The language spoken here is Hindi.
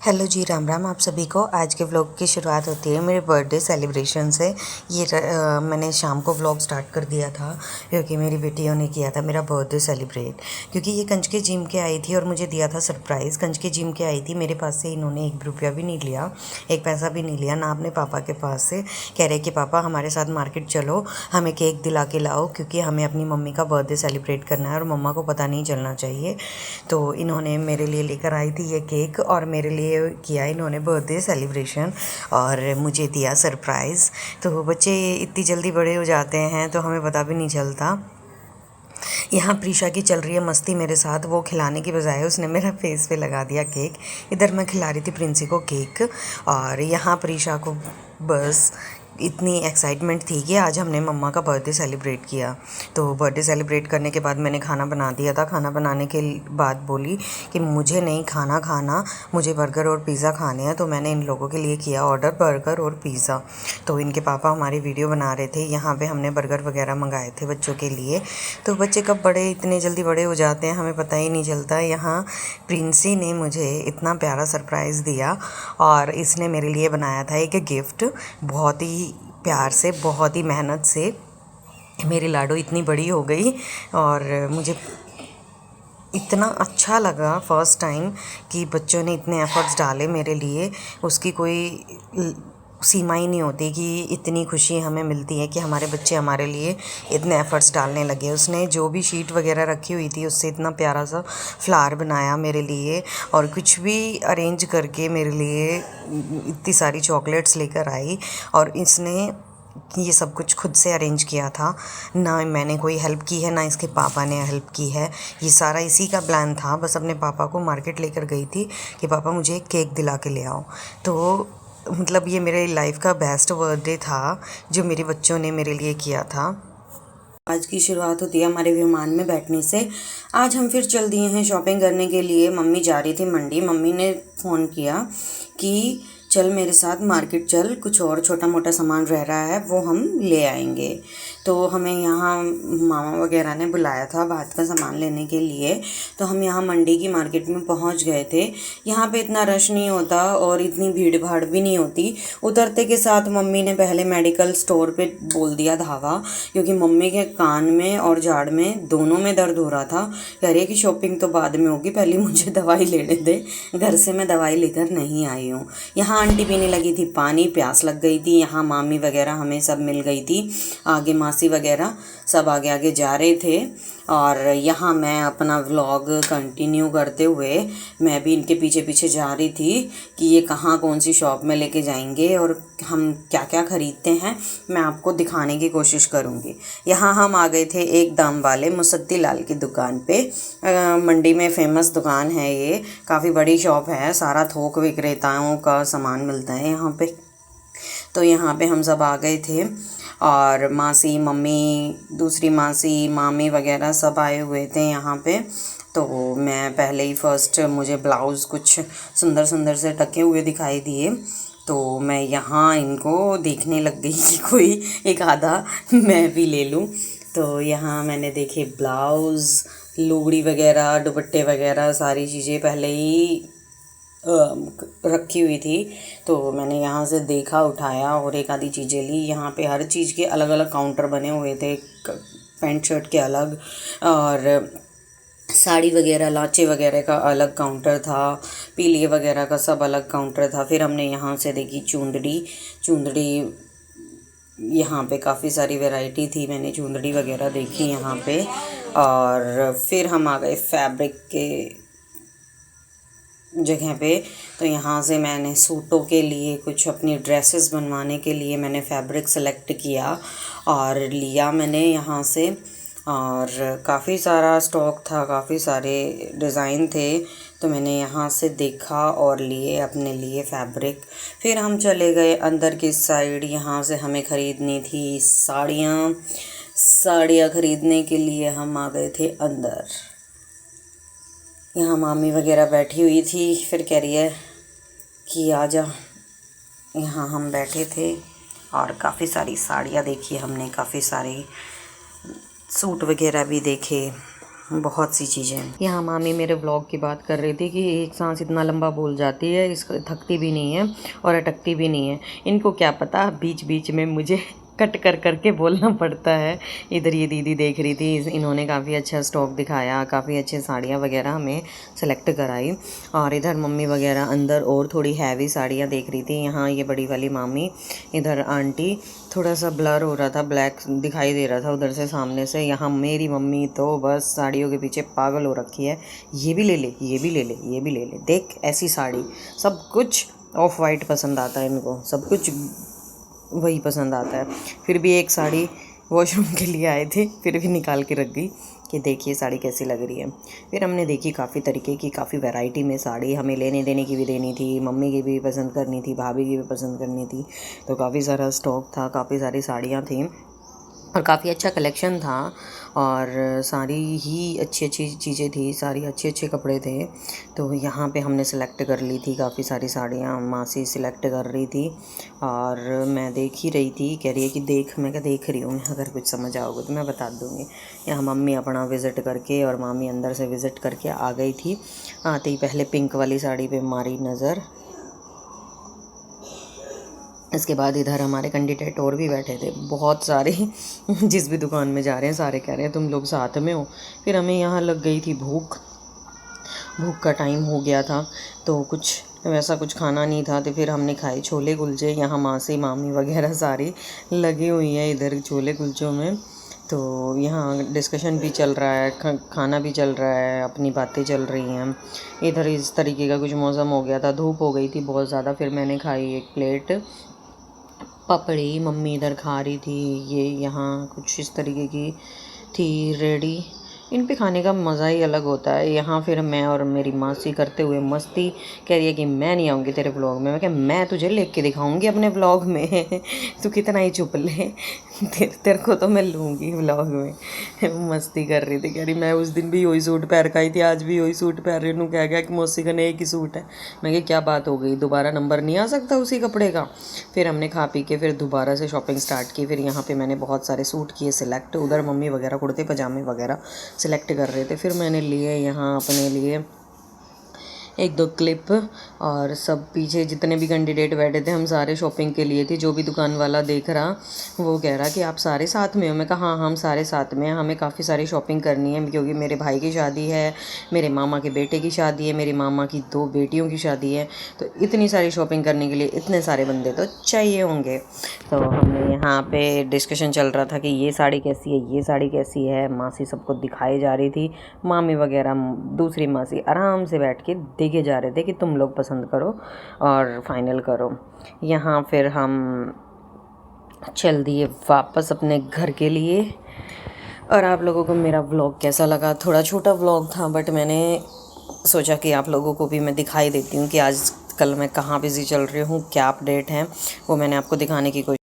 हेलो जी, राम राम आप सभी को। आज के व्लॉग की शुरुआत होती है मेरे बर्थडे सेलिब्रेशन से। मैंने शाम को व्लॉग स्टार्ट कर दिया था क्योंकि मेरी बेटियों ने किया था मेरा बर्थडे सेलिब्रेट। क्योंकि ये कंचके जिम के आई थी और मुझे दिया था सरप्राइज़। कंचके जिम के आई थी, मेरे पास से इन्होंने 1 रुपया भी नहीं लिया, 1 पैसा भी नहीं लिया, ना अपने पापा के पास से। कह रहे कि पापा हमारे साथ मार्केट चलो, हमें केक दिला के लाओ क्योंकि हमें अपनी मम्मी का बर्थडे सेलिब्रेट करना है और मम्मा को पता नहीं चलना चाहिए। तो इन्होंने मेरे लिए लेकर आई थी ये केक और मेरे लिए किया इन्होंने बर्थडे सेलिब्रेशन और मुझे दिया सरप्राइज़। तो बच्चे इतनी जल्दी बड़े हो जाते हैं तो हमें पता भी नहीं चलता। यहाँ प्रीशा की चल रही है मस्ती मेरे साथ। वो खिलाने की बजाय उसने मेरा फेस पे लगा दिया केक। इधर मैं खिला रही थी प्रिंसी को केक और यहाँ प्रीशा को बस इतनी एक्साइटमेंट थी कि आज हमने मम्मा का बर्थडे सेलिब्रेट किया। तो बर्थडे सेलिब्रेट करने के बाद मैंने खाना बना दिया था। खाना बनाने के बाद बोली कि मुझे नहीं खाना, मुझे बर्गर और पिज़्ज़ा खाने हैं। तो मैंने इन लोगों के लिए किया ऑर्डर बर्गर और पिज़्ज़ा। तो इनके पापा हमारी वीडियो बना रहे थे। यहाँ पे हमने बर्गर वगैरह मंगाए थे बच्चों के लिए। तो बच्चे कब इतने जल्दी बड़े हो जाते हैं हमें पता ही नहीं चलता। यहाँ प्रिंसी ने मुझे इतना प्यारा सरप्राइज़ दिया और इसने मेरे लिए बनाया था एक गिफ्ट। बहुत ही प्यार से, बहुत ही मेहनत से मेरी लाडो इतनी बड़ी हो गई और मुझे इतना अच्छा लगा फ़र्स्ट टाइम कि बच्चों ने इतने एफ़र्ट्स डाले मेरे लिए। उसकी कोई सीमा ही नहीं होती कि इतनी खुशी हमें मिलती है कि हमारे बच्चे हमारे लिए इतने एफ़र्ट्स डालने लगे। उसने जो भी शीट वगैरह रखी हुई थी उससे इतना प्यारा सा फ्लावर बनाया मेरे लिए और कुछ भी अरेंज करके मेरे लिए इतनी सारी चॉकलेट्स लेकर आई। और इसने ये सब कुछ खुद से अरेंज किया था, ना मैंने कोई हेल्प की है ना इसके पापा ने हेल्प की है। ये सारा इसी का प्लान था। बस अपने पापा को मार्केट लेकर गई थी कि पापा मुझे एक केक दिला के ले आओ। तो मतलब ये मेरे लाइफ का बेस्ट बर्थडे था जो मेरे बच्चों ने मेरे लिए किया था। आज की शुरुआत होती है हमारे विमान में बैठने से। आज हम फिर चल दिए हैं शॉपिंग करने के लिए। मम्मी जा रही थी मंडी। मम्मी ने फ़ोन किया कि चल मेरे साथ मार्केट चल, कुछ और छोटा मोटा सामान रह रहा है वो हम ले आएंगे। तो हमें यहाँ मामा वगैरह ने बुलाया था बात का सामान लेने के लिए। तो हम यहाँ मंडी की मार्केट में पहुँच गए थे। यहाँ पे इतना रश नहीं होता और इतनी भीड़ भाड़ भी नहीं होती। उतरते के साथ मम्मी ने पहले मेडिकल स्टोर पे बोल दिया धावा, क्योंकि मम्मी के कान में और जाड़ में दोनों में दर्द हो रहा था। कह रही है कि शॉपिंग तो बाद में होगी, पहले मुझे दवाई लेने दे, घर से मैं दवाई लेकर नहीं आई हूँ। यहाँ आंटी पीने लगी थी पानी, प्यास लग गई थी। यहाँ मामी वगैरह हमें सब मिल गई थी, आगे मासी वगैरह सब आगे आगे जा रहे थे। और यहाँ मैं अपना व्लॉग कंटिन्यू करते हुए मैं भी इनके पीछे पीछे जा रही थी कि ये कहाँ कौन सी शॉप में लेके जाएंगे और हम क्या क्या ख़रीदते हैं मैं आपको दिखाने की कोशिश करूँगी। यहाँ हम आ गए थे एक दाम वाले मुसद्दी लाल की दुकान पे। मंडी में फ़ेमस दुकान है ये, काफ़ी बड़ी शॉप है, सारा थोक विक्रेताओं का सामान मिलता है यहाँ पे। तो यहाँ पे हम सब आ गए थे और मासी, मम्मी, दूसरी मासी, मामी वगैरह सब आए हुए थे यहाँ पे। तो मैं पहले ही फ़र्स्ट मुझे ब्लाउज़ कुछ सुंदर सुंदर से टके हुए दिखाई दिए तो मैं यहाँ इनको देखने लग गई कि कोई एक आधा मैं भी ले लूँ। तो यहाँ मैंने देखे ब्लाउज़, लुगड़ी वगैरह, दुपट्टे वगैरह सारी चीज़ें पहले ही रखी हुई थी। तो मैंने यहाँ से देखा, उठाया और एक आधी चीज़ें ली। यहाँ पे हर चीज़ के अलग अलग काउंटर बने हुए थे, पैंट शर्ट के अलग और साड़ी वगैरह, लाचे वगैरह का अलग काउंटर था, पीलिए वगैरह का सब अलग काउंटर था। फिर हमने यहाँ से देखी चुंदड़ी, यहाँ पे काफ़ी सारी वैरायटी थी, मैंने चुंदड़ी वगैरह देखी यहाँ पे। और फिर हम आ गए फैब्रिक के जगह पे। तो यहाँ से मैंने सूटों के लिए, कुछ अपनी ड्रेसेस बनवाने के लिए मैंने फैब्रिक सेलेक्ट किया और लिया मैंने यहाँ से। और काफ़ी सारा स्टॉक था, काफ़ी सारे डिज़ाइन थे, तो मैंने यहाँ से देखा और लिए अपने लिए फैब्रिक। फिर हम चले गए अंदर की साइड। यहाँ से हमें ख़रीदनी थी साड़ियाँ ख़रीदने के लिए हम आ गए थे अंदर। यहाँ मामी वगैरह बैठी हुई थी, फिर कह रही है कि आजा। यहाँ हम बैठे थे और काफ़ी सारी साड़ियाँ देखी हमने, काफ़ी सारे सूट वगैरह भी देखे। बहुत सी चीज़ें। यहाँ मामी मेरे व्लॉग की बात कर रही थी कि एक सांस इतना लंबा बोल जाती है, इसको थकती भी नहीं है और अटकती भी नहीं है। इनको क्या पता बीच बीच में मुझे कट कर करके बोलना पड़ता है। इधर ये दीदी देख रही थी, इन्होंने काफ़ी अच्छा स्टॉक दिखाया, काफ़ी अच्छे साड़ियाँ वगैरह हमें सेलेक्ट कराई। और इधर मम्मी वगैरह अंदर और थोड़ी हैवी साड़ियाँ देख रही थी। यहाँ ये बड़ी वाली मामी, इधर आंटी, थोड़ा सा ब्लर हो रहा था, ब्लैक दिखाई दे रहा था उधर से सामने से। यहाँ मेरी मम्मी तो बस साड़ियों के पीछे पागल हो रखी है, ये भी ले ले, ये भी ले ले, ये भी ले ले, देख ऐसी साड़ी। सब कुछ ऑफ वाइट पसंद आता है इनको, सब कुछ वही पसंद आता है। फिर भी एक साड़ी वॉशरूम के लिए आए थे, फिर भी निकाल के रख गई कि देखिए साड़ी कैसी लग रही है। फिर हमने देखी काफ़ी तरीके की, काफ़ी वैरायटी में साड़ी, हमें लेने देने की भी देनी थी, मम्मी की भी पसंद करनी थी, भाभी की भी पसंद करनी थी। तो काफ़ी सारा स्टॉक था, काफ़ी सारी साड़ियाँ थी और काफ़ी अच्छा कलेक्शन था और सारी ही अच्छी अच्छी चीज़ें थी, सारी अच्छे अच्छे कपड़े थे। तो यहाँ पे हमने सेलेक्ट कर ली थी काफ़ी सारी साड़ियाँ, मासी सिलेक्ट कर रही थी और मैं देख ही रही थी। कह रही है कि देख, मैं क्या देख रही हूँ, अगर कुछ समझ आओगे तो मैं बता दूँगी। यहाँ मम्मी अपना विज़िट करके और मामी अंदर से विज़िट करके आ गई थी। आते ही पहले पिंक वाली साड़ी पे मारी नज़र। इसके बाद इधर हमारे कैंडिडेट और भी बैठे थे बहुत सारे जिस भी दुकान में जा रहे हैं सारे कह रहे हैं तुम लोग साथ में हो। फिर हमें यहाँ लग गई थी भूख का टाइम हो गया था, तो कुछ वैसा कुछ खाना नहीं था, तो फिर हमने खाए छोले कुलचे। यहाँ मासी मामी वगैरह सारी लगी हुई है इधर छोले कुलचों में। तो यहाँ डिस्कशन भी चल रहा है, खाना भी चल रहा है, अपनी बातें चल रही हैं। इधर इस तरीके का कुछ मौसम हो गया था, धूप हो गई थी बहुत ज़्यादा। फिर मैंने खाई एक प्लेट पपड़ी, मम्मी इधर खा रही थी। ये यहाँ कुछ इस तरीके की थी रेडी। इन पे खाने का मज़ा ही अलग होता है। यहाँ फिर मैं और मेरी मासी करते हुए मस्ती, कह रही है कि मैं नहीं आऊँगी तेरे व्लॉग में। मैं क्या, मैं तुझे लेके के दिखाऊँगी अपने व्लॉग में तू कितना ही चुप ले तेरे को तो मैं लूँगी व्लॉग में। मस्ती कर रही थी, कह रही मैं उस दिन भी वही सूट पहन के आई थी, आज भी वही सूट पहन रही हूँ। कह गया कि मौसी का एक ही सूट है। मैं कहा क्या बात हो गई, दोबारा नंबर नहीं आ सकता उसी कपड़े का। फिर हमने खा पी के फिर दोबारा से शॉपिंग स्टार्ट की। फिर यहाँ पे मैंने बहुत सारे सूट किए सिलेक्ट, उधर मम्मी वगैरह कुर्ते पजामे वगैरह सिलेक्ट कर रहे थे। फिर मैंने लिए यहाँ अपने लिए एक दो क्लिप और सब पीछे जितने भी कैंडिडेट बैठे थे हम सारे शॉपिंग के लिए थे। जो भी दुकान वाला देख रहा वो कह रहा कि आप सारे साथ में हो। मैं कहा हाँ हम सारे साथ में हैं, हमें काफ़ी सारी शॉपिंग करनी है क्योंकि मेरे भाई की शादी है, मेरे मामा के बेटे की शादी है, मेरी मामा की 2 बेटियों की शादी है। तो इतनी सारी शॉपिंग करने के लिए इतने सारे बंदे तो चाहिए होंगे। तो हमने यहाँ पे डिस्कशन चल रहा था कि ये साड़ी कैसी है, ये साड़ी कैसी है। मासी सबको दिखाई जा रही थी, मामी वगैरह दूसरी मासी आराम से बैठ के देखे जा रहे थे कि तुम लोग पसंद करो और फाइनल करो। यहाँ फिर हम चल दिए वापस अपने घर के लिए। और आप लोगों को मेरा व्लॉग कैसा लगा? थोड़ा छोटा व्लॉग था बट मैंने सोचा कि आप लोगों को भी मैं दिखाई देती हूँ कि आज कल मैं कहाँ बिज़ी चल रही हूँ, क्या अपडेट है, वो मैंने आपको दिखाने की कोशिश